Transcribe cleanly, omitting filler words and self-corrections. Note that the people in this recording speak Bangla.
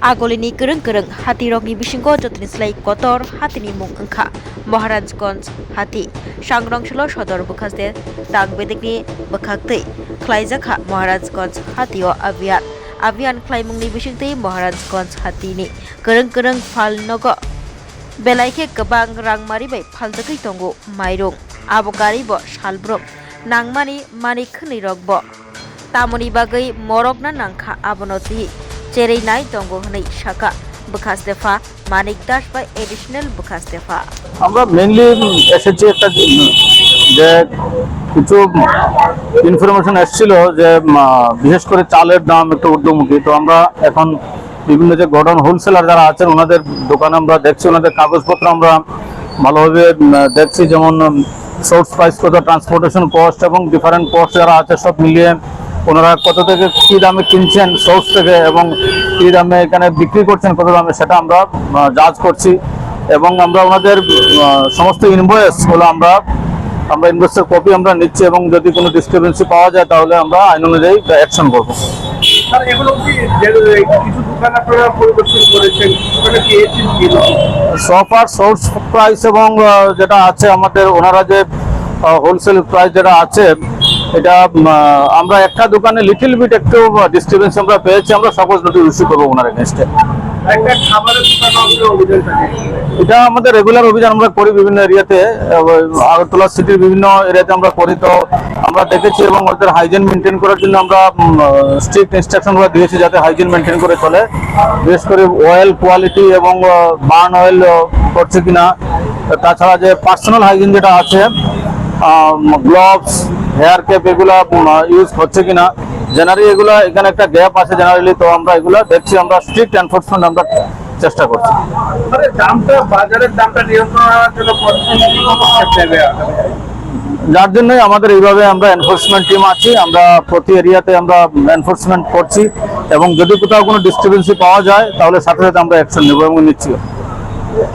Agolini gereng hati rokni bisingo jotni slai kotor hatini mung engkha Maharajganj hati sangrong selo sodor bukhaste tang bedekni bukhaktei khlaijak Maharajganj hatio abian khlaimungni bisingtei Maharajganj hatini gereng falnogo belaike gobang rangmari bai phaljakai tongo mairung abo gari bo salbrok nangmani mani khni rokbo tamoni bagai morokna nangkha abonoti চেরেই নাই দঙ্গ হনেই শাখা বখাস্তেফা মানিক দাস বা এডিশনাল বখাস্তেফা আমরা মেইনলি এসেছি একটা যে কিছু ইনফরমেশন এসেছিল যে বিশেষ করে চালের দাম একটু ঊর্ধ্বমুখী। তো আমরা এখন বিভিন্ন যে গোডাউন হোলসেলার যারা আছেন ওনাদের দোকানে আমরা দেখছি, ওনাদের কাগজপত্র আমরা ভালোভাবে দেখছি, যেমন সোর্স প্রাইস কত, ট্রান্সপোর্টেশন কস্ট এবং ডিফারেন্ট কস্ট যারা আছে সব মিলিয়ে ওনারা কত থেকে কী দামে কিনছেন সোর্স থেকে এবং কী দামে এখানে বিক্রি করছেন কত দামে, সেটা আমরা জাজ করছি এবং আমরা ওনাদের সমস্ত ইনভয়েসগুলো আমরা ইনভয়েসের কপি আমরা নিচ্ছি এবং যদি কোনো ডিসক্রিপেন্সি পাওয়া যায় তাহলে আমরা আইন অনুযায়ী অ্যাকশন করবো। সফার সোর্স প্রাইস এবং যেটা আছে আমাদের ওনারা যে হোলসেল প্রাইস যেটা আছে এটা আমরা একটা দোকানে লিটল বিট একটু ডিস্টারবেন্স আমরা পেয়েছি, আমরা সকল নোটিশ ইস্যু করবো ওনার এগেইনস্টে। এটা আমাদের রেগুলার অভিযান আমরা করি বিভিন্ন এরিয়াতে, আগরতলা সিটির বিভিন্ন এরিয়াতে আমরা করি। তো আমরা দেখেছি এবং ওদের হাইজিন মেনটেন করার জন্য আমরা স্ট্রিক্ট ইনস্ট্রাকশন দিয়েছি যাতে হাইজিন মেনটেন করে চলে, বিশেষ করে অয়েল কোয়ালিটি এবং বার্ন অয়েল করছে কিনা, তাছাড়া যে পার্সোনাল হাইজিন যেটা আছে গ্লোভস হেয়ার ক্যাপ এগুলা ইউজ হচ্ছে কিনা, জেনারেলি এগুলা এখানে একটা গ্যাপ আছে জেনারেলি। তো আমরা এগুলা দেখছি, আমরা স্ট্রিক্ট এনফোর্সমেন্ট আমরা চেষ্টা করছি। যার জন্যই আমাদের এইভাবে আমরা এনফোর্সমেন্ট টিম আছি, আমরা প্রতি এরিয়াতে আমরা এনফোর্সমেন্ট করছি এবং যদি কোথাও কোনো ডিস্টারবেন্সি পাওয়া যায় তাহলে সাথে সাথে আমরা অ্যাকশন নেব এবং নিচ্ছি।